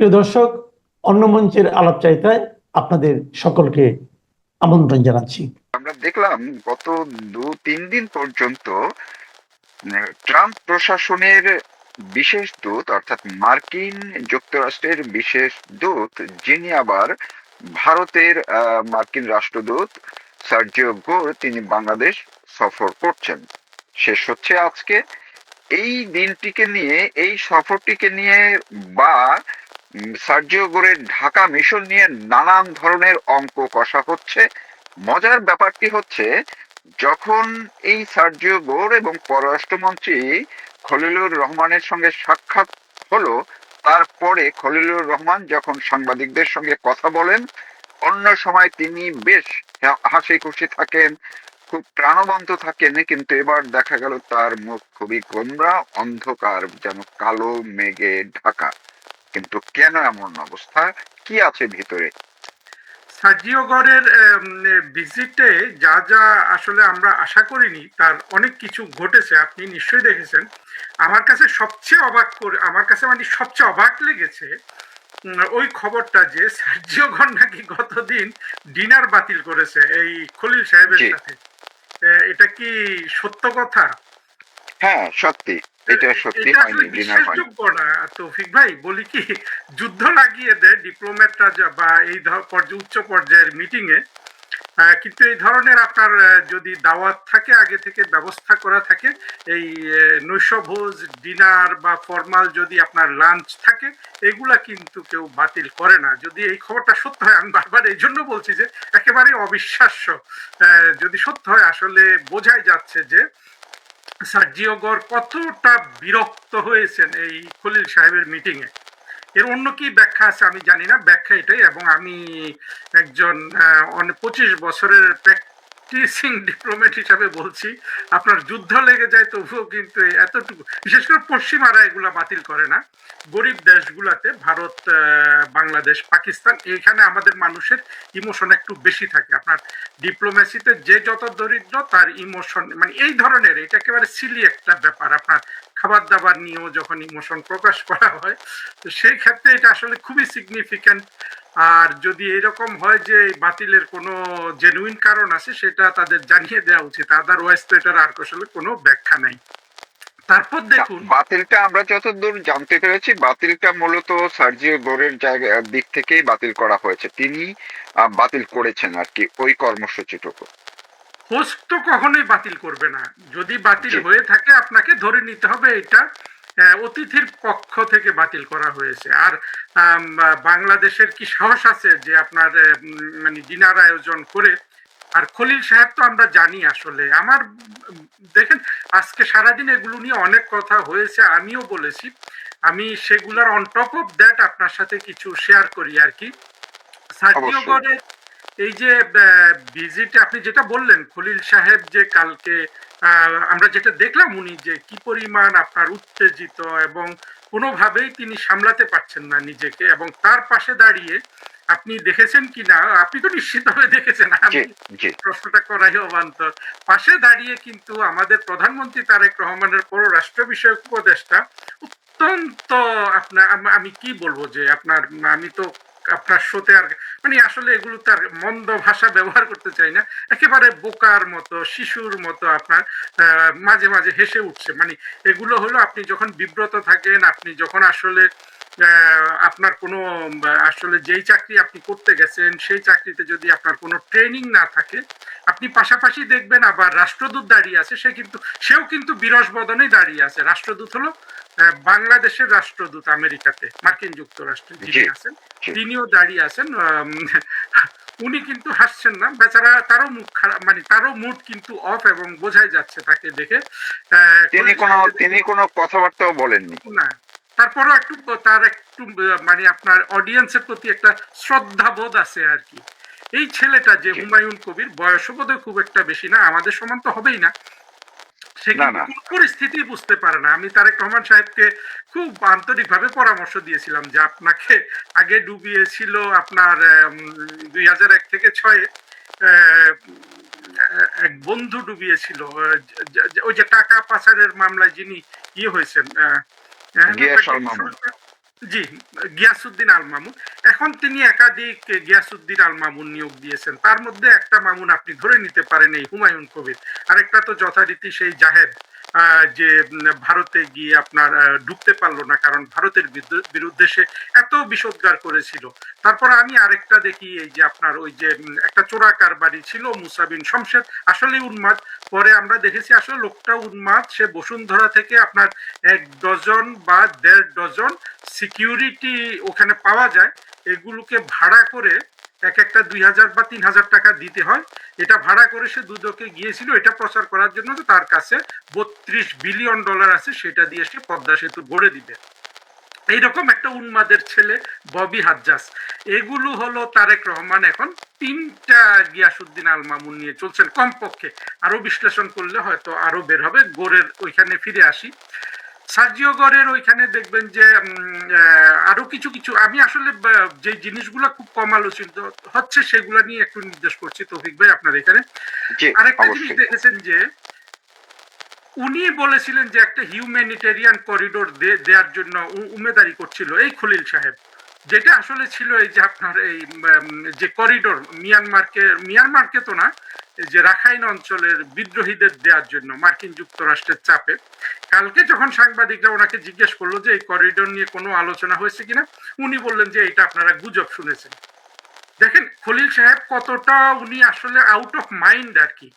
প্রিয় দর্শক, অন্য মঞ্চের আলাপচারিতায় আপনাদের সকলকে আমন্ত্রণ জানাচ্ছি। আমরা দেখলাম গত 2-3 দিন পর্যন্ত ট্রাম্প প্রশাসনের বিশেষ দূত অর্থাৎ মার্কিন যুক্তরাষ্ট্রের বিশেষ দূত, যিনি আবার ভারতের মার্কিন রাষ্ট্রদূত সার্জিও গোর, তিনি বাংলাদেশ সফর করছেন। শেষ হচ্ছে আজকে। এই দিনটিকে নিয়ে, এই সফরটিকে নিয়ে বা সার্জিও গোরের ঢাকা মিশন নিয়ে নানান ধরনের অঙ্ক কষা হচ্ছে। মজার ব্যাপারটি হচ্ছে, যখন এই সার্জিও গোর এবং পররাষ্ট্রমন্ত্রী খলিলুর রহমানের সঙ্গে সাক্ষাৎ হলো, তারপরে খলিলুর রহমান যখন সাংবাদিকদের সঙ্গে কথা বলেন, অন্য সময় তিনি বেশ হাসি খুশি থাকেন, খুব প্রাণবন্ত থাকেন, কিন্তু এবার দেখা গেল তার মুখ খুবই গোমড়া, অন্ধকার, যেন কালো মেঘে ঢাকা। কিন্তু কেন এমন অবস্থা? কি আছে ভিতরে? সার্জিও গরের ভিজিটে যা যা আসলে আমরা আশা করিনি তার অনেক কিছু ঘটেছে, আপনি নিশ্চয়ই দেখেছেন। আমার কাছে মানে সবচেয়ে অবাক লেগেছে ওই খবরটা যে সার্জিও গর নাকি গতদিন ডিনার বাতিল করেছে এই খলিল সাহেবের জি, সাথে। এটা কি সত্য কথা? হ্যাঁ, সত্যি। এটা সত্যি এটা আসলে হয়নি, ডিনার হয়নি। বিশ্বাসযোগ্য না। তৌফিক ভাই, বলি কি, যুদ্ধ লাগিয়ে দেয় ডিপ্লোম্যাটরা বা এই উচ্চ পর্যায়ের মিটিং এ। কিন্তু এই ধরনের আপনার যদি দাওয়াত থাকে, আগে থেকে ব্যবস্থা করা থাকে, এই নৈশভোজ, ডিনার বা ফর্মাল যদি আপনার লাঞ্চ থাকে, এগুলা কিন্তু কেউ বাতিল করে না। যদি এই খবরটা সত্য হয়, আমি বারবার এই জন্য বলছি যে একেবারে অবিশ্বাস্য। যদি সত্য হয়, আসলে বোঝাই যাচ্ছে যে সার্জিও গর কতটা বিরক্ত হয়েছেন এই খলিল সাহেবের মিটিং এ। এর অন্য কি ব্যাখ্যা আছে আমি জানি না, ব্যাখ্যা এটাই। এবং আমি একজন 25 বছরের প্র্যাকটিসিং ডিপ্লোম্যাট হিসাবে বলছি, আপনার যুদ্ধ লেগে যায় তবুও কিন্তু এতটুকু, বিশেষ করে পশ্চিমারা এগুলা বাতিল করে না। গরিব দেশগুলাতে, ভারত, বাংলাদেশ, পাকিস্তান, এখানে আমাদের মানুষের ইমোশন একটু বেশি থাকে। আপনার ডিপ্লোমেসিতে যে যত দরিদ্র তার ইমোশন, মানে এই ধরনের, এটা একেবারে সিলি একটা ব্যাপার। আপনার খাবার দাবার নিয়েও যখন ইমোশন প্রকাশ করা হয়, তো সেই ক্ষেত্রে এটা আসলে খুবই সিগনিফিক্যান্ট। আর যদি এরকম হয় যে বাতিলের কোনো জেনুইন কারণ আছে, সেটা তাদের জানিয়ে দেওয়া উচিত, আদারওয়াইজ তো এটার আর আসলে কোনো ব্যাখ্যা নাই। তারপর না, দেখুন, বাতিলটা আমরা যতদূর জানতে পেরেছি, বাতিলটা মূলত সার্জিও গোরের দিক থেকেই বাতিল করা হয়েছে। তিনি বাতিল করেছেন আর কি ওই কর্মসূচিটুকু। হোস্ট তো কখনোই বাতিল করবে না। যদি বাতিল জি, হয়ে থাকে, আপনাকে ধরে নিতে হবে এটা অতিথির পক্ষ থেকে বাতিল করা হয়েছে। আর বাংলাদেশের কি সাহস আছে যে আপনার মানে ডিনার আয়োজন করে। আর খলিল সাহেব তো আমরা জানি আসলে আমার, দেখেন, আজকে সারাদিন এগুলো নিয়ে অনেক কথা হয়েছে, আমিও বলেছি। আমি সেগুলোর অন টপ অফ দ্যাট আপনার সাথে কিছু শেয়ার করি আর কি। সার্জিও অবশ্যই। গড়ে এই যে ভিজিটে আপনি যেটা বললেন, খলিল সাহেব যে কালকে, আমরা যেটা দেখলাম, উনি যে কি পরিমাণ আপনার উত্তেজিত এবং কোনোভাবেই তিনি সামলাতে পারছেন না নিজেকে। এবং তার পাশে দাঁড়িয়ে, আপনি দেখেছেন কি না, আপনি তো নিশ্চিতভাবে দেখেছেন, জি, আমি জি। প্রশ্নটা করাই অবান্তর। পাশে দাঁড়িয়ে কিন্তু আমাদের প্রধানমন্ত্রী তারেক রহমানের পররাষ্ট্র বিষয়ক উপদেষ্টা অত্যন্ত, আপনার আমি কি বলবো যে আপনার, আমি তো আপনার শোতে আর মানে আসলে এগুলো তার মন্দ ভাষা ব্যবহার করতে চাই না, একেবারে বোকার মতো, শিশুর মতো আপনার মাঝে মাঝে হেসে উঠছে। মানে এগুলো হলো, আপনি যখন বিব্রত থাকেন, আপনি যখন আসলে আপনার কোনো আসলে যেই চাকরি আপনি করতে গেছেন সেই চাকরিতে যদি আপনার কোনো ট্রেনিং না থাকে, আপনি পাশাপাশি দেখবেন আবার রাষ্ট্রদূত দাঁড়িয়ে আছে, সেও কিন্তু বিরস বদনেই দাঁড়িয়ে আছে। রাষ্ট্রদূত হলো বাংলাদেশের রাষ্ট্রদূত আমেরিকাতে, মার্কিন যুক্তরাষ্ট্রে জি, যিনি আছেন, জি। তিনিও দাঁড়িয়ে আছেন। উনি কিন্তু হাসছেন না, বেচারা, তারও মুখ খারাপ, মানে তারও মুড কিন্তু অফ, এবং বোঝাই যাচ্ছে তাকে দেখে। খলিল সাহেবের তিনি কোনো কথাবার্তাও বলেননি। না, তারপরও একটু, তার একটু মানে আপনার অডিয়েন্সের প্রতি একটা শ্রদ্ধা বোধ আছে আর কি। এই ছেলেটা যে জি। হুমায়ুন কবির, বয়স বোধহয় খুব একটা বেশি না, আমাদের সমান তো হবেই না, সে না, কিন্তু না। কোন পরিস্থিতি বুঝতে পারে না। আমি তারেক রহমান সাহেবকে খুব আন্তরিকভাবে পরামর্শ দিয়েছিলাম যে আপনাকে আগে ডুবিয়েছিল আপনার 2001 থেকে 6-এ এক বন্ধু ডুবিয়েছিল, ওই যে টাকা পাচারের মামলায় যিনি ইয়ে হয়েছেন, গিয়াস আল ব্যাপারটা কি মামুন। সংস্থা? জি, গিয়াসউদ্দিন আল মামুন। এখন তিনি একাধিক গিয়াসউদ্দিন আল মামুন নিয়োগ দিয়েছেন। তার মধ্যে একটা মামুন আপনি ধরে নিতে পারেন এই হুমায়ুন কবির। আরেকটা তো যথারীতি সেই জাহেদ, যে ভারতে গিয়ে আপনার ঢুকতে পারলো না, কারণ ভারতের বিরুদ্ধে সে এত বিষোদ্গার করেছিল। তারপর আমি আরেকটা দেখি, এই যে আপনার ওই যে একটা চোরা কারবারি ছিল মুসা বিন শমসের, আসলে উন্মাদ। পরে আমরা দেখেছি আসলে লোকটা উন্মাদ। সে বসুন্ধরা থেকে আপনার 1 ডজন বা 1.5 ডজন সিকিউরিটি ওখানে পাওয়া যায়, এগুলোকে ভাড়া করে এক একটা 2,000 বা 3,000 টাকা দিতে হয়। এটা ভাড়া করে সে দুদকে গিয়েছিল এটা প্রচার করার জন্য যে তার কাছে $32 বিলিয়ন আছে, সেটা দিয়ে সে পদ্মা সেতু গড়ে দিবে। এইরকম একটা উন্মাদের ছেলে ববি হাজ্জাজ। এগুলো হলো তারেক রহমান এখন 3টা গিয়াসউদ্দিন আল মামুন নিয়ে চলছেন কমপক্ষে। আরো বিশ্লেষণ করলে হয়তো আরো বের হবে। গোরের ওইখানে ফিরে আসি, সার্জিও গরের ওইখানে দেখবেন যে আরো কিছু কিছু আমি আসলে যে জিনিসগুলো খুব কম আলোচিত হচ্ছে সেগুলো নিয়ে একটু নির্দেশ করছি তৌফিক ভাই আপনার এখানে। জি, আরেকটা জিনিস অবশ্যই। দেখেছেন যে উনি বলেছিলেন যে একটা হিউম্যানিটেরিয়ান করিডোর দেওয়ার জন্য উমেদারি করছিল এই খলিল সাহেব, যেটা আসলে ছিল এই যে আপনার এই যে করিডোর মিয়ানমারকে তো না, এই যে রাখাইন অঞ্চলের বিদ্রোহীদের দেওয়ার জন্য মার্কিন যুক্তরাষ্ট্রের চাপে। কালকে যখন সাংবাদিকরা ওনাকে জিজ্ঞেস করলো যে এই করিডোর নিয়ে কোনো আলোচনা হয়েছে কিনা, উনি বললেন যে এটা আপনারা গুজব শুনেছেন। দেখেন খলিল সাহেব কতটা উনি আসলে আউট অফ মাইন্ড আর কি।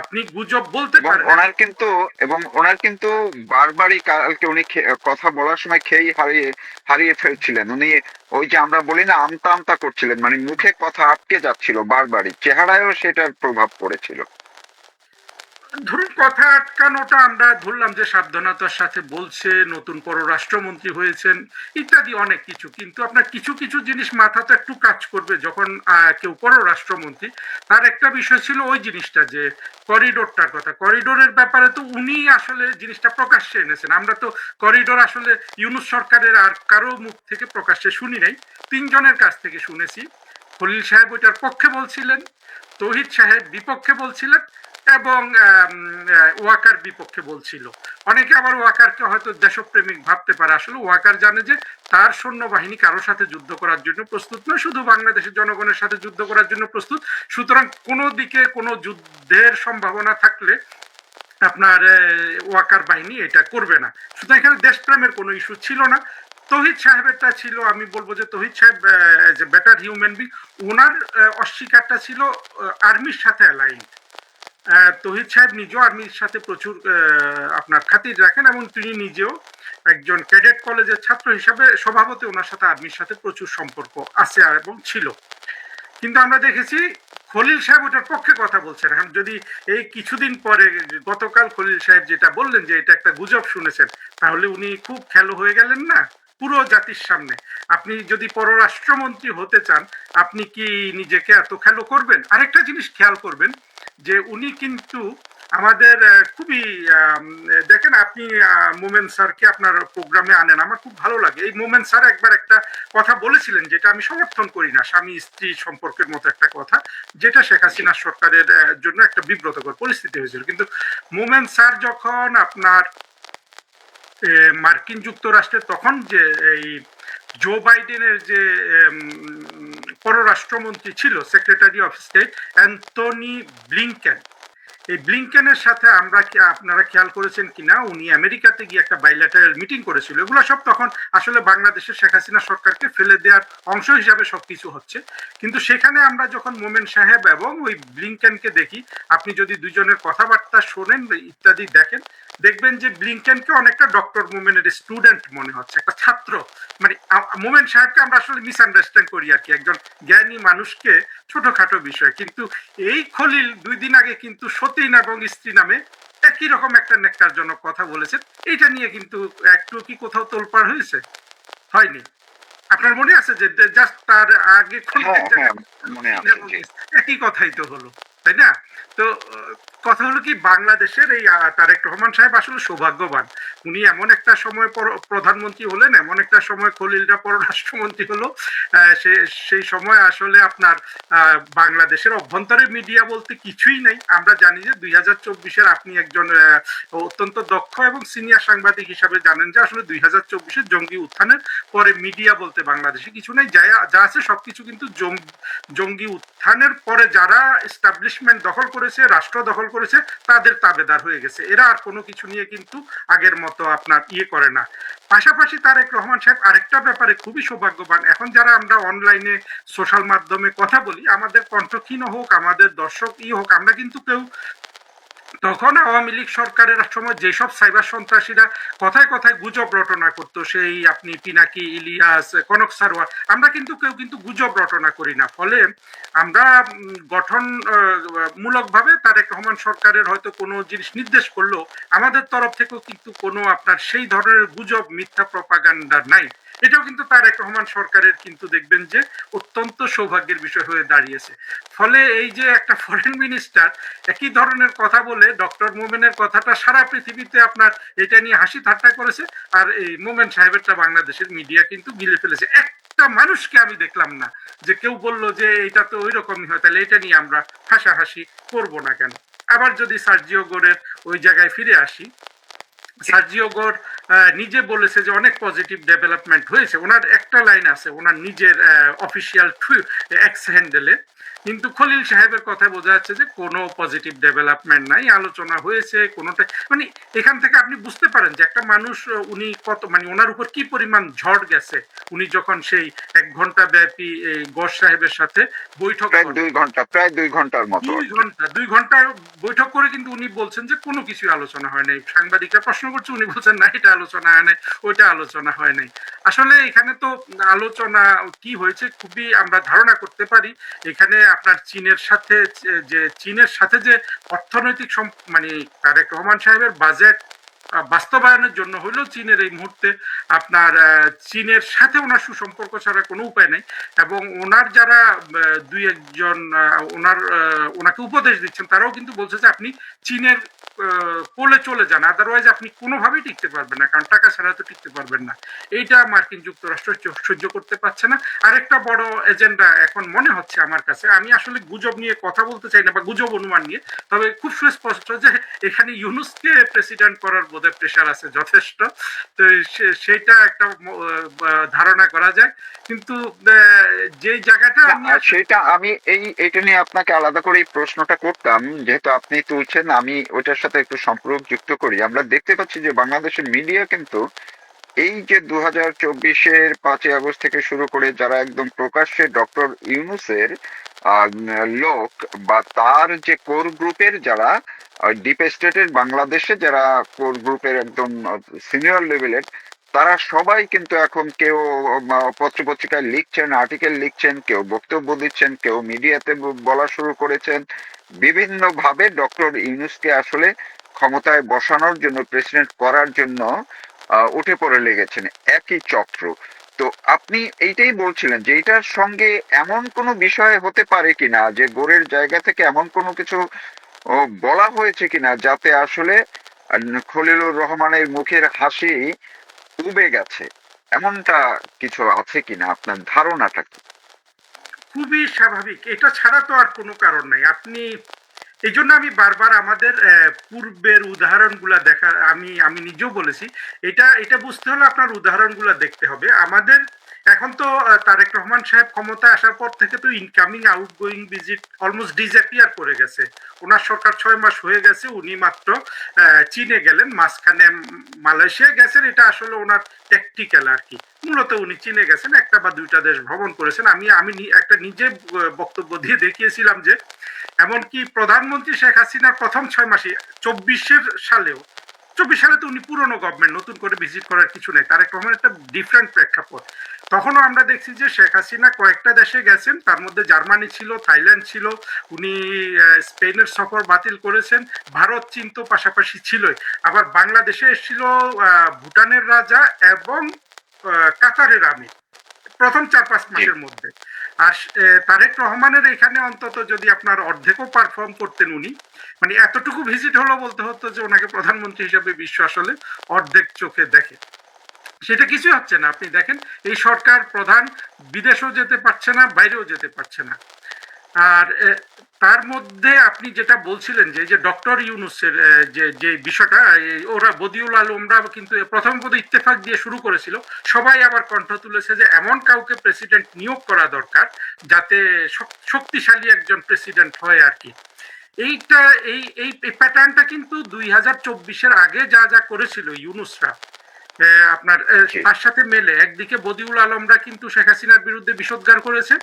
আপনি গুজব বলতে এবং পারেন। ওনার কিন্তু বারবারই কালকে উনি কথা বলার সময় খেই হারিয়ে হারিয়ে ফেলছিলেন উনি। ওই যে আমরা বলি না, আমতা আমতা করছিলেন, মানে মুখে কথা আটকে যাচ্ছিল বারবারই, চেহারায়ও সেটার প্রভাব পড়েছিল। ধরুন কথা আটকানোটা আমরা ধরলাম যে সাবধানতার সাথে বলছে, নতুন পররাষ্ট্রমন্ত্রী হয়েছেন ইত্যাদি অনেক কিছু, কিন্তু আপনার কিছু কিছু জিনিস মাথাতে একটু কাজ করবে যখন কেউ পররাষ্ট্রমন্ত্রী। তার একটা বিষয় ছিল ওই জিনিসটা যে করিডোরটার কথা, করিডোরের ব্যাপারে তো উনি আসলে জিনিসটা প্রকাশ্যে এনেছেন। আমরা তো করিডোর আসলে ইউনূস সরকারের আর কারো মুখ থেকে প্রকাশ্যে শুনি নাই, 3 জনের কাছ থেকে শুনেছি। খলিল সাহেব ওইটার পক্ষে বলছিলেন, তৌহিদ সাহেব বিপক্ষে বলছিলেন, এবং ওয়াকার বিপক্ষে বলছিল। অনেকে আবার ওয়াকারকে হয়তো দেশপ্রেমিক ভাবতে পারে, আসলে ওয়াকার জানে যে তার সৈন্যবাহিনী কারোর সাথে যুদ্ধ করার জন্য প্রস্তুত নয়, শুধু বাংলাদেশের জনগণের সাথে যুদ্ধ করার জন্য প্রস্তুত। সুতরাং কোনো দিকে কোনো যুদ্ধের সম্ভাবনা থাকলে আপনার ওয়াকার বাহিনী এটা করবে না। সুতরাং এখানে দেশপ্রেমের কোনো ইস্যু ছিল না। তৌহিদ সাহেবেরটা ছিল, আমি বলবো যে Tauhid Saheb as a better human being, ওনার অস্বীকারটা ছিল আর্মির সাথে অ্যালাইন। তৌহিদ সাহেব নিজেও আর্মির সাথে প্রচুর আপনার খাতির রাখেন, এবং তিনি নিজেও একজন ক্যাডেট কলেজের ছাত্র হিসাবে স্বভাবতে ওনার সাথে আর্মির সাথে প্রচুর সম্পর্ক আছে এবং ছিল। কিন্তু আমরা দেখেছি খলিল সাহেব ওটার পক্ষে কথা বলছেন। এখন যদি এই কিছুদিন পরে গতকাল খলিল সাহেব যেটা বললেন যে এটা একটা গুজব শুনেছেন, তাহলে উনি খুব খেলো হয়ে গেলেন না পুরো জাতির সামনে। আপনি যদি পররাষ্ট্রমন্ত্রী হতে চান, আপনি কি নিজেকে এত খেলো করবেন? আরেকটা জিনিস খেয়াল করবেন যে উনি কিন্তু আমাদের খুবই দেখেন আপনি মোমেন স্যারকে আপনার প্রোগ্রামে আনেন, আমার খুব ভালো লাগে। এই মোমেন স্যার একবার একটা কথা বলেছিলেন যেটা আমি সমর্থন করি না, স্বামী স্ত্রী সম্পর্কের মতো একটা কথা, যেটা শেখ হাসিনা সরকারের জন্য একটা বিব্রতকর পরিস্থিতি হয়েছিল। কিন্তু মোমেন স্যার যখন আপনার মার্কিন যুক্তরাষ্ট্রের তখন যে এই জো বাইডেনের যে পররাষ্ট্রমন্ত্রী ছিল, secretary of state Antony Blinken, এই ব্লিংকেনের সাথে আমরা কি আপনারা খেয়াল করেছেন কিনা, উনি আমেরিকাতে গিয়ে একটা বাইল্যাটারাল মিটিং করেছিল। এগুলো সব তখন আসলে বাংলাদেশের শেখ হাসিনা সরকারকে ফেলে দেওয়ার অংশ হিসাবে সবকিছু হচ্ছে। কিন্তু সেখানে আমরা যখন মোমেন সাহেব এবং ওই ব্লিংকেনকে দেখি, আপনি যদি দুজনের কথাবার্তা শোনেন ইত্যাদি দেখেন, দেখবেন যে ব্লিংকেনকে অনেকটা ডক্টর মোমেনের স্টুডেন্ট মনে হচ্ছে, একটা ছাত্র। মানে মোমেন সাহেবকে আমরা আসলে মিসআন্ডারস্ট্যান্ড করি আর কি, একজন জ্ঞানী মানুষকে ছোটখাটো বিষয়। কিন্তু এই খলিল 2 দিন আগে কিন্তু সতীন এবং স্ত্রী নামে একই রকম একটা নেককারজনক কথা বলেছেন। এইটা নিয়ে কিন্তু একটু কি কোথাও তোলপাড় হয়েছে? হয়নি। আপনার মনে আছে যে জাস্ট তার আগে হ্যাঁ, হ্যাঁ, মনে আছে। জি। একই কথাই তো হলো। তাই না? তো কথা হলো কি, বাংলাদেশের এই তারেক রহমান সাহেব আসলে সৌভাগ্যবান। উনি এমন একটা সময় প্রধানমন্ত্রী হলেন, এমন একটা সময় খলিলরা পররাষ্ট্রমন্ত্রী হলো। সেই সময় আসলে আপনার বাংলাদেশের অভ্যন্তরে মিডিয়া বলতে কিছুই নাই। আমরা জানি যে 2024-এর আপনি একজন অত্যন্ত দক্ষ এবং সিনিয়র সাংবাদিক হিসাবে জানেন যে আসলে 2024-এর জঙ্গি উত্থানের পরে মিডিয়া বলতে বাংলাদেশে কিছু নেই। যা আছে সবকিছু কিন্তু জঙ্গি উত্থানের পরে যারা এস্টাবলিশমেন্ট দখল করেছে, রাষ্ট্র দখল করেছে, তাদের তাবেদার হয়ে গেছে। এরা আর কোনো কিছু নিয়ে কিন্তু আগের মতো আপনার করে না। পাশাপাশি তারেক রহমান সাহেব আরেকটা ব্যাপারে খুবই সৌভাগ্যবান। এখন যারা আমরা অনলাইনে সোশ্যাল মাধ্যমে কথা বলি, আমাদের কণ্ঠক্ষীণ হোক, আমাদের দর্শক হোক, আমরা কিন্তু কেউ তখন আওয়ামী লীগ সরকারের সময় যেসব সাইবার সন্ত্রাসীরা কথায় কথায় গুজব রটনা করতো, সেই আপনি পিনাকি, ইলিয়াস, কনক সারোয়ার, আমরা কিন্তু কেউ কিন্তু গুজব রটনা করি না। ফলে আমরা গঠন মূলকভাবে তারেক রহমান সরকারের হয়তো কোনো জিনিস নির্দেশ করলো, আমাদের তরফ থেকেও কিন্তু কোনো আপনার সেই ধরনের গুজব, মিথ্যা প্রপাগান্ডা নাই। এটাও কিন্তু তারেক রহমান সরকারের কিন্তু দেখবেন যে অত্যন্ত সৌভাগ্যের বিষয় হয়ে দাঁড়িয়েছে। ফলে এই যে একটা ফরেন মিনিস্টার একই ধরনের কথা বলে ডক্টর মোমেনের কথাটা সারা পৃথিবীতে আপনার এটা নিয়ে হাসি ঠাট্টা করেছে, আর এই মোমেন সাহেবেরটা বাংলাদেশের মিডিয়া কিন্তু গিলে ফেলেছে। একটা মানুষকে আমি দেখলাম না যে কেউ বলল যে এটা তো ওই রকমই হয়, তাহলে এটা নিয়ে আমরা হাসাহাসি করবো না কেন। আবার যদি সার্জিও গোরের ওই জায়গায় ফিরে আসি, সার্জিও গোর নিজে বলেছে যে অনেক পজিটিভ ডেভেলপমেন্ট হয়েছে। ওনার একটা লাইন আছে ওনার নিজের অফিসিয়াল এক্স হ্যান্ডেলে, কিন্তু খলিল সাহেবের কথা বোঝা যাচ্ছে যে কোনো পজিটিভ ডেভেলপমেন্ট নাই, আলোচনা হয়েছে কোনোটা, মানে এখান থেকে আপনি বুঝতে পারেন যে একটা মানুষ উনি কত, মানে ওনার উপর কি পরিমাণ ঝড় গেছে। উনি যখন সেই 1 ঘন্টা ব্যাপী এই গস সাহেবের সাথে বৈঠক প্রায় 2 ঘন্টার মতো, 2 ঘন্টা বৈঠক করে কিন্তু উনি বলছেন যে কোনো কিছু আলোচনা হয় নাই। সাংবাদিকরা প্রশ্ন করছে, উনি বলছেন না, এটা আলোচনা হয় নাই, ওইটা আলোচনা হয় নাই। আসলে এখানে তো আলোচনা কি হয়েছে খুবই আমরা ধারণা করতে পারি। এখানে আপনার চীনের সাথে যে অর্থনৈতিক মানে তারেক রহমান সাহেবের বাজেট বাস্তবায়নের জন্য হলেও চীনের এই মুহূর্তে আপনার চীনের সাথে ওনার সুসম্পর্ক ছাড়া কোনো উপায় নেই। এবং ওনার যারা দুই একজন ওনাকে উপদেশ দিচ্ছেন, তারাও কিন্তু বলছে যে আপনি চীনের কোলে চলে যান, আদারওয়াইজ আপনি কোনোভাবেই টিকতে পারবেন না, কারণ টাকা ছাড়া তো টিকতে পারবেন না। এইটা মার্কিন যুক্তরাষ্ট্র সহ্য করতে পারছে না। আরেকটা বড় এজেন্ডা এখন মনে হচ্ছে আমার কাছে, আমি আসলে গুজব নিয়ে কথা বলতে চাই না বা গুজব অনুমান নিয়ে, তবে খুব সুস্পষ্ট যে এখানে ইউনুসকে প্রেসিডেন্ট করার বোধহয় প্রেশার আছে যথেষ্ট। তো সেটা একটা ধারণা করা যায়। কিন্তু যে জায়গাটা সেটা আমি এটা নিয়ে আপনাকে আলাদা করে এই প্রশ্নটা করতাম, যেহেতু আপনি তুলছেন, আমি ওইটার সাথে একটু সম্পর্ক যুক্ত করি। আমরা দেখতে পাচ্ছি যে বাংলাদেশের মিডিয়া কিন্তু এই যে 2024-এর 5ই আগস্ট থেকে শুরু করে যারা একদম প্রকাশ্যে ডক্টর ইউনূসের লোক বা তার যে কোর গ্রুপের যারা ডিপ স্টেটের বাংলাদেশে যারা কোর গ্রুপের একদম সিনিয়র লেভেলের, তারা সবাই কিন্তু এখন কেউ পত্রপত্রিকায় লিখছেন, আর্টিকেল লিখছেন, কেউ বক্তব্য দিচ্ছেন, কেউ মিডিয়াতে বলা শুরু করেছেন, বিভিন্ন ভাবে ডক্টর ইউনূসকে আসলে ক্ষমতায় বসানোর জন্য, প্রেসিডেন্ট করার জন্য উঠে পড়ে লেগেছেন একই চক্র। তো আপনি এইটাই বলছিলেন যে এটার সঙ্গে এমন কোনো বিষয় হতে পারে কিনা, যে গোরের জায়গা থেকে এমন কোনো কিছু বলা হয়েছে কিনা যাতে আসলে খলিলুর রহমানের মুখের হাসি উবে গেছে, এমনটা কিছু আছে কিনা, আপনার ধারণাটা কি? খুবই স্বাভাবিক, এটা ছাড়া তো আর কোনো কারণ নাই। আপনি এই জন্য আমি বারবার আমাদের পূর্বের উদাহরণগুলা দেখা, আমি নিজেও বলেছি, এটা বুঝতে হলে আপনার উদাহরণগুলা দেখতে হবে আমাদের। এখন তো তারেক রহমান সাহেব ক্ষমতায় আসার পর থেকে তো incoming outgoing visit almost disappear করে গেছে। ওনার সরকার 6 মাস হয়ে গেছে, উনি মাত্র চীনে গেলেন, মাঝখানে মালয়েশিয়া গেছেন। এটা আসলে ওনার ট্যাকটিক্যাল আর কি। মূলত উনি চীনে গেছেন, একটা বা দুইটা দেশ ভ্রমণ করেছেন। আমি একটা নিজে বক্তব্য দিয়ে দেখিয়েছিলাম যে এমনকি প্রধানমন্ত্রী শেখ হাসিনার প্রথম 6 মাসে 24 সালে তো উনি পুরনো গভর্নমেন্ট, নতুন করে ভিজিট করার কিছু নেই। তারেক রহমান একটা ডিফারেন্ট প্রেক্ষাপট। তখনও আমরা দেখছি যে শেখ হাসিনা কয়েকটা দেশে গেছেন, তার মধ্যে জার্মানি ছিল, থাইল্যান্ড ছিল, উনি স্পেনের সফর বাতিল করেছেন, ভারত চীন তো পাশাপাশি ছিলই। আবার বাংলাদেশে এসেছিল ভুটানের রাজা এবং কাতারের আমির। প্রথম 4-5 মাসের মধ্যে। আর তারেক রহমানের এখানে অন্তত যদি আপনার অর্ধেকও পারফর্ম করতেন উনি, মানে এতটুকু ভিজিট হলো বলতে হতো যে ওনাকে প্রধানমন্ত্রী হিসেবে বিশ্ব আসলে অর্ধেক চোখে দেখে। সেটা কিছু হচ্ছে না। আপনি দেখেন এই সরকার প্রধান বিদেশেও যেতে পারছে না, বাইরেও যেতে পারছে না। আর তার মধ্যে আপনি যেটা বলছিলেন যে ডক্টর ইউনূসের যে বিষয়টা, ওরা বদিউল আলমরা কিন্তু প্রথম বোধহয় ইত্তেফাক দিয়ে শুরু করেছিল, সবাই আবার কণ্ঠ তুলেছে যে এমন কাউকে প্রেসিডেন্ট নিয়োগ করা দরকার যাতে শক্তিশালী একজন প্রেসিডেন্ট হয় আর কি। এইটা এই এই প্যাটার্নটা কিন্তু 2024-এর আগে যা যা করেছিল ইউনূসরা আপনার তার সাথে মেলে। একদিকে বদিউল আলমরা কিন্তু শেখ হাসিনার বিরুদ্ধে বিষোদ্গার করেছে,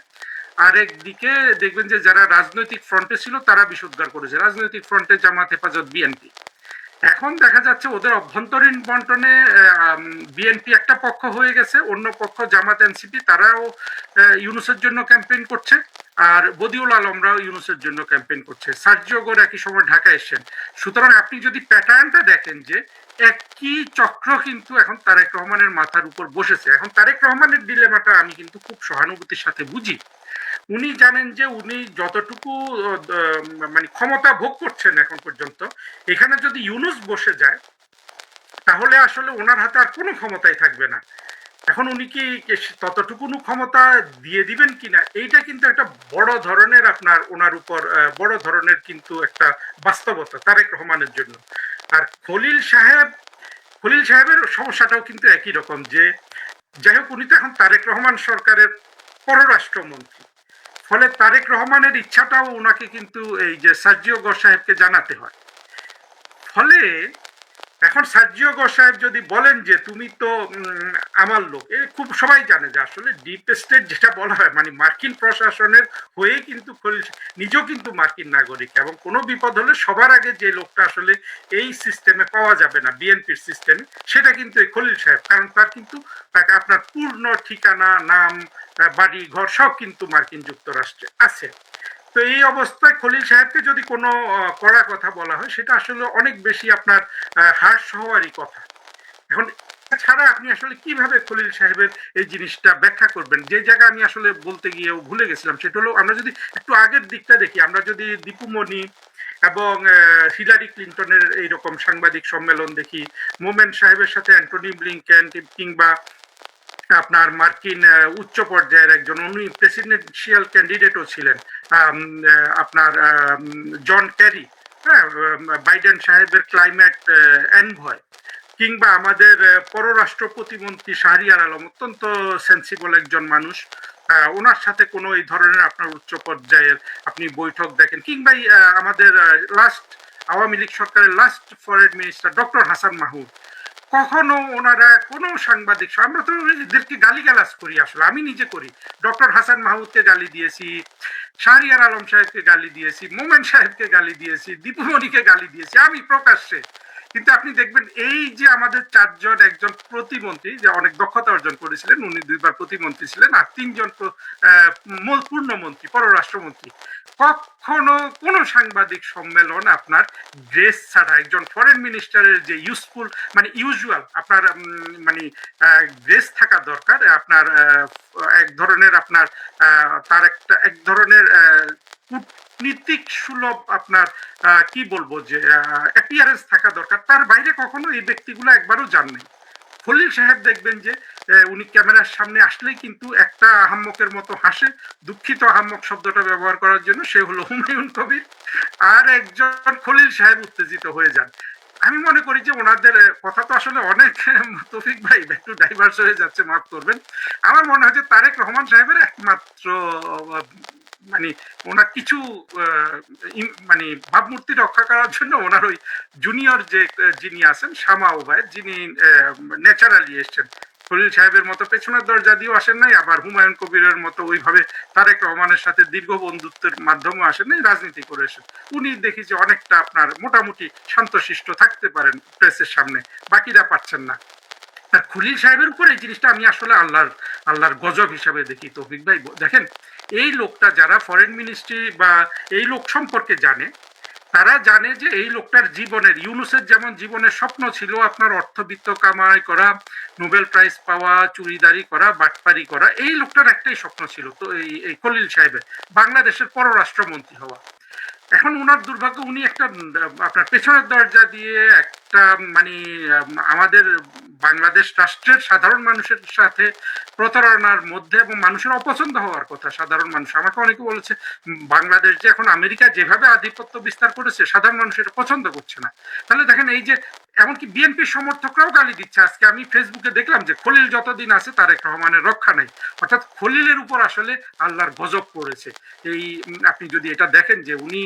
আর একদিকে দেখবেন যে যারা রাজনৈতিক ফ্রন্টে ছিল তারা বিষোদ্গার করেছে, রাজনৈতিক ফ্রন্টে জামাত, হেফাজত, বিএনপি। এখন দেখা যাচ্ছে ওদের অভ্যন্তরীণ বন্টনে বিএনপি একটা পক্ষ হয়ে গেছে, অন্য পক্ষ জামাত, এনসিপি, তারাও ইউনূসের জন্য ক্যাম্পেইন করছে, আর বদিউল আলমরাও ইউনূসের জন্য ক্যাম্পেইন করছে। সার্জিও গোর একই সময় ঢাকা এসেছেন। সুতরাং আপনি যদি প্যাটার্নটা দেখেন যে একই চক্র কিন্তু এখন তারেক রহমানের মাথার উপর বসেছে। এখন তারেক রহমানের ডিলেমাটা আমি কিন্তু খুব সহানুভূতির সাথে বুঝি। উনি জানেন যে উনি যতটুকু মানে ক্ষমতা ভোগ করছেন এখন পর্যন্ত, এখানে যদি ইউনূস বসে যায় তাহলে আসলে ওনার হাতে আর কোনো ক্ষমতাই থাকবে না। এখন উনি কি ততটুকু ক্ষমতা দিয়ে দিবেন কিনা, এইটা কিন্তু একটা বড় ধরনের আপনার ওনার উপর বড় ধরনের কিন্তু একটা বাস্তবতা তারেক রহমানের জন্য। আর খলিল সাহেবের সমস্যাটাও কিন্তু একই রকম, যে যাই হোক উনি তো এখন তারেক রহমান সরকারের পররাষ্ট্রমন্ত্রী, ফলে তারেক রহমানের ইচ্ছাটাও ওনাকে কিন্তু এই যে সার্জিও গোর সাহেবকে জানাতে হয়। ফলে এখন সার্জিও গোর সাহেব যদি বলেন যে তুমি তো আমার লোক, খুব সবাই জানে যে আসলে ডিপ স্টেট যেটা বলা হয়, মানে মার্কিন প্রশাসনের হয়ে কিন্তু নিজেও কিন্তু মার্কিন নাগরিক, এবং কোনো বিপদ হলে সবার আগে যে লোকটা আসলে এই সিস্টেমে পাওয়া যাবে না, বিএনপির সিস্টেমে, সেটা কিন্তু এই খলিল সাহেব। কারণ তার কিন্তু আপনার পূর্ণ ঠিকানা, নাম, বাড়ি ঘর সব কিন্তু মার্কিন যুক্তরাষ্ট্রে আছে। তো এই অবস্থায় খলিল সাহেবকে যদি কোনো কড়া কথা বলা হয়, সেটা আসলে অনেক বেশি আপনার হার্শ হওয়ারই কথা। এখন ছাড়া আপনি আসলে কিভাবে খলিল সাহেবের এই জিনিসটা ব্যাখ্যা করবেন? যে জায়গা আমি আসলে বলতে গিয়েও ভুলে গেছিলাম, সেটা হলো আমরা যদি একটু আগের দিকটা দেখি, আমরা যদি দীপুমণি এবং হিলারি ক্লিন্টনের এইরকম সাংবাদিক সম্মেলন দেখি, মোমেন সাহেবের সাথে অ্যান্টনি ব্লিংকেন কিংবা আপনার মার্কিন উচ্চ পর্যায়ের একজন, উনি প্রেসিডেন্সিয়াল ক্যান্ডিডেটও ছিলেন, আপনার জন ক্যারি, হ্যাঁ, বাইডেন সাহেবের ক্লাইমেট এনভয়, কিংবা আমাদের পররাষ্ট্র প্রতিমন্ত্রী শাহরিয়ার আলম, অত্যন্ত সেন্সিবল একজন মানুষ, ওনার সাথে কোনো এই ধরনের আপনার উচ্চ পর্যায়ের আপনি বৈঠক দেখেন, কিংবা আমাদের লাস্ট আওয়ামী লীগ সরকারের last foreign minister doctor Hasan Mahmud, কখনো ওনারা কোনো সাংবাদিক, আমরা তো এদেরকে গালিগালাজ করি, আসলে আমি নিজে করি, ডক্টর হাসান মাহমুদকে গালি দিয়েছি, শাহরিয়ার আলম সাহেবকে গালি দিয়েছি, মোমেন সাহেবকে গালি দিয়েছি, দীপুমণিকে গালি দিয়েছি আমি প্রকাশ্যে। কিন্তু আপনি দেখবেন এই যে আমাদের চারজন, একজন প্রতিমন্ত্রী যে অনেক দক্ষতা অর্জন করেছিলেন, উনি 2বার প্রতিমন্ত্রী ছিলেন, আর 3জন পূর্ণমন্ত্রী, পররাষ্ট্রমন্ত্রী, কখনো কোনো সাংবাদিক সম্মেলন আপনার ড্রেস ছাড়া, একজন ফরেন মিনিস্টারের যে ইউজফুল মানে ইউজুয়াল আপনার মানে ড্রেস থাকা দরকার, আপনার এক ধরনের আপনার তার একটা এক ধরনের কূটনীতিক সুলভ আপনার কি বলবো যে অ্যাপিয়ারেন্স থাকা দরকার, তার বাইরে কখনো এই ব্যক্তিগুলো একবারও যান নাই। খলিল সাহেব দেখবেন যে উনি ক্যামেরার সামনে আসলেই কিন্তু একটা আহাম্মকের মতো হাসে, দুঃখিত আহাম্মক শব্দটা ব্যবহার করার জন্য, সে হলো হুমায়ুন কবির, আর একজন খলিল সাহেব উত্তেজিত হয়ে যান। আমি মনে করি যে ওনাদের কথা তো আসলে অনেক, তৌফিক ভাই একটু ডাইভার্স হয়ে যাচ্ছে, মাফ করবেন, আমার মনে হয় যে তারেক রহমান সাহেবের একমাত্র মানে ওনার কিছু মানে ভাবমূর্তি রক্ষা করার জন্য ওনার ওই জুনিয়র যে যিনি আছেন শামা ওবায়দ, যিনি ন্যাচারালি এসছেন, খলিল সাহেবের মতো পেছনের দরজা দিয়েও আসেন নাই, আবার হুমায়ুন কবিরের মতো ওইভাবে তারেক রহমানের সাথে দীর্ঘ বন্ধুত্বের মাধ্যমে আসেন নাই, রাজনীতি করে এসেন। উনি দেখি যে অনেকটা আপনার মোটামুটি শান্তশিষ্ট থাকতে পারেন প্রেসের সামনে, বাকিরা পাচ্ছেন না। আর খলিল সাহেবের উপর এই জিনিসটা আমি আসলে আল্লাহর গজব হিসাবে দেখি। তৌফিক ভাই দেখেন, এই লোকটা যারা ফরেন মিনিস্ট্রি বা এই লোক সম্পর্কে জানে, তারা জানে যে এই লোকটার জীবনের, ইউনুসের যেমন জীবনের স্বপ্ন ছিল আপনার অর্থবিত্ত কামাই করা, নোবেল প্রাইজ পাওয়া, চুরিদারি করা, বাটপারি করা, এই লোকটার একটাই স্বপ্ন ছিল তো এই খলিল সাহেবের বাংলাদেশের পররাষ্ট্রমন্ত্রী হওয়া। এখন উনার দুর্ভাগ্য, উনি একটা আপনার পেছনের দরজা দিয়ে একটা মানে আমাদের বাংলাদেশ রাষ্ট্রের সাধারণ মানুষের সাথে প্রতারণার মধ্যে এবং মানুষের অপছন্দ হওয়ার কথা। সাধারণ মানুষ, আমাকে অনেকে বলেছে বাংলাদেশ যে এখন আমেরিকা যেভাবে আধিপত্য বিস্তার করেছে সাধারণ মানুষ এটা পছন্দ করছে না। তাহলে দেখেন এই যে এমনকি বিএনপির সমর্থকরাও গালি দিচ্ছে। আজকে আমি ফেসবুকে দেখলাম যে খলিল যতদিন আছে তারেক রহমানের রক্ষা নাই, অর্থাৎ খলিলের উপর আসলে আল্লাহর গজব পড়েছে। এই আপনি যদি এটা দেখেন যে উনি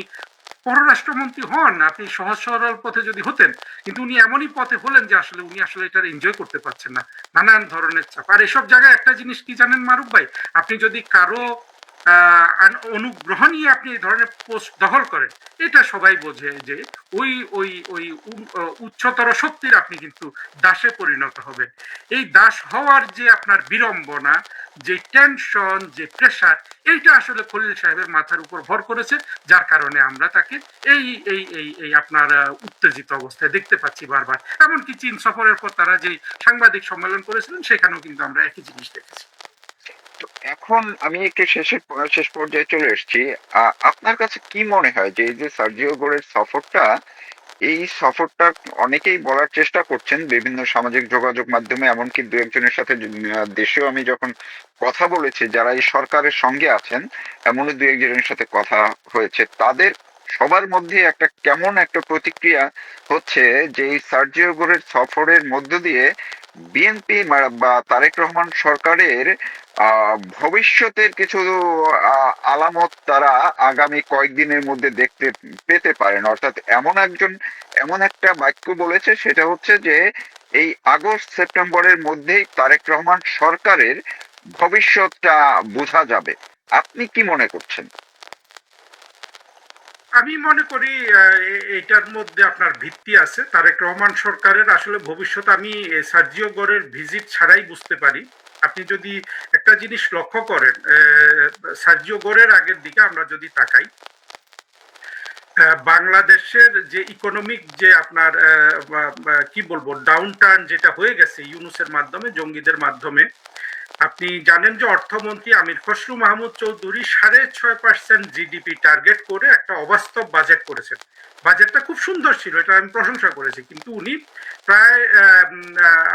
পররাষ্ট্রমন্ত্রী হন, আপনি সহজ সরল পথে যদি হতেন, কিন্তু উনি এমনই পথে হলেন যে আসলে উনি আসলে এটা এনজয় করতে পারছেন না, নানান ধরনের চাপ। আর এসব জায়গায় একটা জিনিস কি জানেন মারুফ ভাই, আপনি যদি কারো অনুগ্রহ নিয়ে আপনি এই ধরনের পোস্ট দখল করেন, এটা সবাই বোঝে যে ওই ওই ওই উচ্চতর শক্তির আপনি কিন্তু দাসে পরিণত হবেন। এই দাস হওয়ার যে আপনার বিড়ম্বনা, যে টেনশন, যে প্রেশার, এইটা আসলে খলিল সাহেবের মাথার উপর ভর করেছে, যার কারণে আমরা তাকে এই এই এই এই আপনার উত্তেজিত অবস্থায় দেখতে পাচ্ছি বারবার। এমনকি চীন সফরের পর তারা যে সাংবাদিক সম্মেলন করেছিলেন সেখানেও কিন্তু আমরা একই জিনিস দেখেছি। তো এখন আমি একটু শেষ পর্যায়ে চলে এসেছি। আপনার কাছে কি মনে হয় যে এই যে সার্জিও গোরের সফরটা, এই সফরটা অনেকেই বলার চেষ্টা করছেন বিভিন্ন সামাজিক যোগাযোগ মাধ্যমে, এমনকি দু একজনের সাথে দেশেও আমি যখন কথা বলেছি যারা এই সরকারের সঙ্গে আছেন, এমনই দু একজনের সাথে কথা হয়েছে, তাদের সবার মধ্যে একটা কেমন একটা প্রতিক্রিয়া হচ্ছে যে এই সার্জিও গোরের সফরের মধ্য দিয়ে বিএনপি বা তারেক রহমান সরকারের ভবিষ্যতের কিছু আলামত তারা আগামী কয়েকদিনের মধ্যে দেখতে পেতে পারেন। অর্থাৎ এমন একটা বাক্য বলেছে, সেটা হচ্ছে যে এই আগস্ট সেপ্টেম্বরের মধ্যেই তারেক রহমান সরকারের ভবিষ্যৎটা বোঝা যাবে। আপনি কি মনে করছেন? আমি মনে করি এটার মধ্যে আপনার ভিত্তি আছে। তারেক রহমান সরকারের আসলে ভবিষ্যৎ আমি সার্জিও গোরের ভিজিট ছাড়াই বুঝতে পারি। আপনি যদি একটা জিনিস লক্ষ্য করেন, সার্জিও গোরের আগের দিকে আমরা যদি তাকাই, বাংলাদেশের যে ইকোনমিক যে আপনার কি বলবো ডাউন টার্ন যেটা হয়ে গেছে ইউনুসের মাধ্যমে, জঙ্গিদের মাধ্যমে, আপনি জানেন যে অর্থমন্ত্রী আমির খসরু মাহমুদ চৌধুরী 6.5% জিডিপি টার্গেট করে একটা অবাস্তব বাজেট করেছেন। বাজেটটা খুব সুন্দর ছিল, এটা আমি প্রশংসা করেছি, কিন্তু উনি প্রায়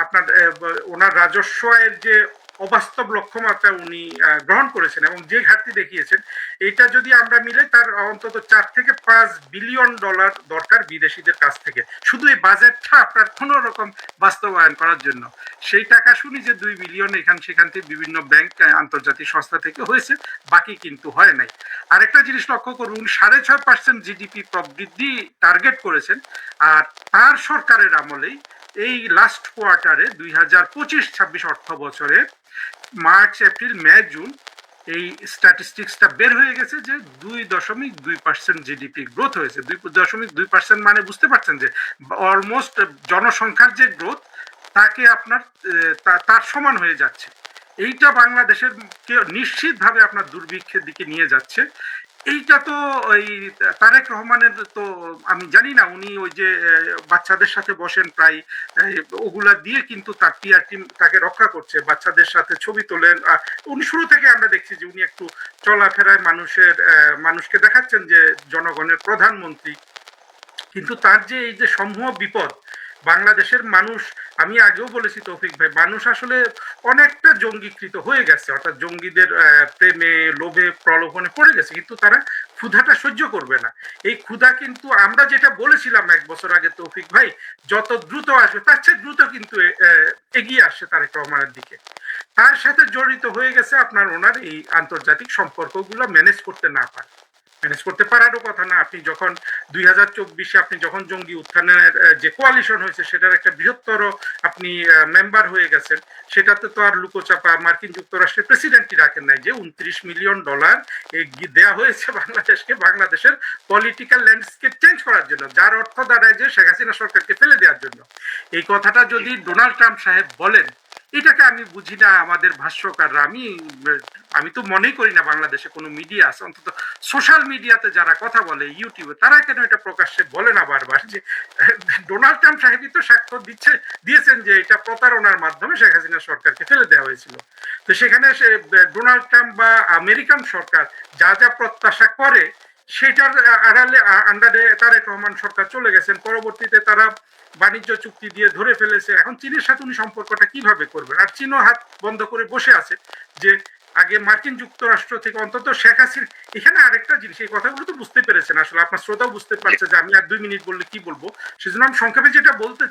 আপনার ওনার রাজস্ব আয়ের যে অবাস্তব লক্ষ্যমাত্রা উনি গ্রহণ করেছেন এবং যে ঘাটতি দেখিয়েছেন, এটা যদি আমরা মিলে তার অন্তত 4 থেকে 5 বিলিয়ন ডলার দরকার বিদেশিদের কাছ থেকে শুধু এই বাজেটটা আপনার কোন রকম বাস্তবায়ন করার জন্য। সেই টাকা শুনি যে 2 বিলিয়ন এখান সেখান থেকে বিভিন্ন ব্যাংক, আন্তর্জাতিক সংস্থা থেকে হয়েছে, বাকি কিন্তু হয় নাই। আরেকটা জিনিস লক্ষ্য করুন, 6.5% জিডিপি প্রবৃদ্ধি টার্গেট করেছেন, আর তার সরকারের আমলেই এই লাস্ট কোয়ার্টারে 2025-26 অর্থ বছরে মার্চ এপ্রিল মে জুন এই স্ট্যাটিস্টিক্সটা বের হয়ে গেছে যে 2.2% জিডিপি গ্রোথ হয়েছে। 2.2% মানে বুঝতে পারছেন যে অলমোস্ট জনসংখ্যার যে গ্রোথ তাকে আপনার তার সমান হয়ে যাচ্ছে। এইটা বাংলাদেশের নিশ্চিতভাবে আপনার দুর্ভিক্ষের দিকে নিয়ে যাচ্ছে। এইটা তো ওই তারেক রহমানের তো আমি জানি না, উনি ওই যে বাচ্চাদের সাথে বসেন প্রায়, ওগুলা দিয়ে কিন্তু তার টিআর টিম তাকে রক্ষা করছে, বাচ্চাদের সাথে ছবি তোলেন। উনি শুরু থেকে আমরা দেখছি যে উনি একটু চলাফেরায় মানুষকে দেখাচ্ছেন যে জনগণের প্রধানমন্ত্রী, কিন্তু তার যে এই যে সমূহ বিপদ বাংলাদেশের মানুষ, আমি আগেও বলেছি তৌফিক ভাই, মানুষ আসলে অনেকটা জঙ্গিকৃত হয়ে গেছে, অর্থাৎ জঙ্গিদের প্রেমে লোভে প্রলোভনে পড়ে গেছে, কিন্তু তারা ক্ষুধাটা সহ্য করবে না। এই ক্ষুধা কিন্তু আমরা যেটা বলেছিলাম 1 বছর আগে তৌফিক ভাই, যত দ্রুত আসবে তার চেয়ে দ্রুত কিন্তু এগিয়ে আসছে তারেক রহমানের দিকে। তার সাথে জড়িত হয়ে গেছে আপনার ওনার এই আন্তর্জাতিক সম্পর্কগুলো ম্যানেজ করতে না পারে। ম্যানেজ করতে পারারও কথা না। আপনি যখন 2024-এ আপনি যখন জঙ্গি উত্থানের যে কোয়ালিশন হয়েছে সেটার একটা বৃহত্তর আপনি মেম্বার হয়ে গেছেন, সেটাতে তো আর লুকোচাপা মার্কিন যুক্তরাষ্ট্রের প্রেসিডেন্টই রাখেন নাই যে $29 মিলিয়ন দেয়া হয়েছে বাংলাদেশকে, বাংলাদেশের পলিটিক্যাল ল্যান্ডস্কেপ চেঞ্জ করার জন্য, যার অর্থ দাঁড়ায় যে শেখ হাসিনা সরকারকে ফেলে দেওয়ার জন্য। এই কথাটা যদি ডোনাল্ড ট্রাম্প সাহেব বলেন এটাকে আমি বুঝি না আমাদের ভাষ্যকাররা। আমি তো মনেই করি না বাংলাদেশে কোনো মিডিয়া আছে, অন্তত সোশ্যাল মিডিয়াতে যারা কথা বলে ইউটিউবে, তারা কেন এটা প্রকাশ্যে বলে না বারবার যে ডোনাল্ড ট্রাম্প সাহেবই তো স্বাক্ষর দিয়েছেন যে এটা প্রতারণার মাধ্যমে শেখ হাসিনা সরকারকে ফেলে দেওয়া হয়েছিল। তো সেখানে সে ডোনাল্ড ট্রাম্প বা আমেরিকান সরকার যা যা প্রত্যাশা করে সেটার আড়ালে আন্ডারে তারেক রহমান সরকার চলে গেছেন। পরবর্তীতে তারা বাণিজ্য চুক্তি দিয়ে ধরে ফেলেছে। এখন চীনের সাথে উনি সম্পর্কটা কিভাবে করবেন? আর চীনও হাত বন্ধ করে বসে আছে যে আগে মার্কিন যুক্তরাষ্ট্র থেকে অন্তত শেখ হাসিনা। এখানে আরেকটা জিনিস, এই কথাগুলো তো বুঝতে পেরেছেন আসলে, আপনার শ্রোতাও বুঝতে পারছে যে আমি আর 2 মিনিট বললে কি বলবো, সেজন্য আমি সংক্ষেপে যেটা বলতে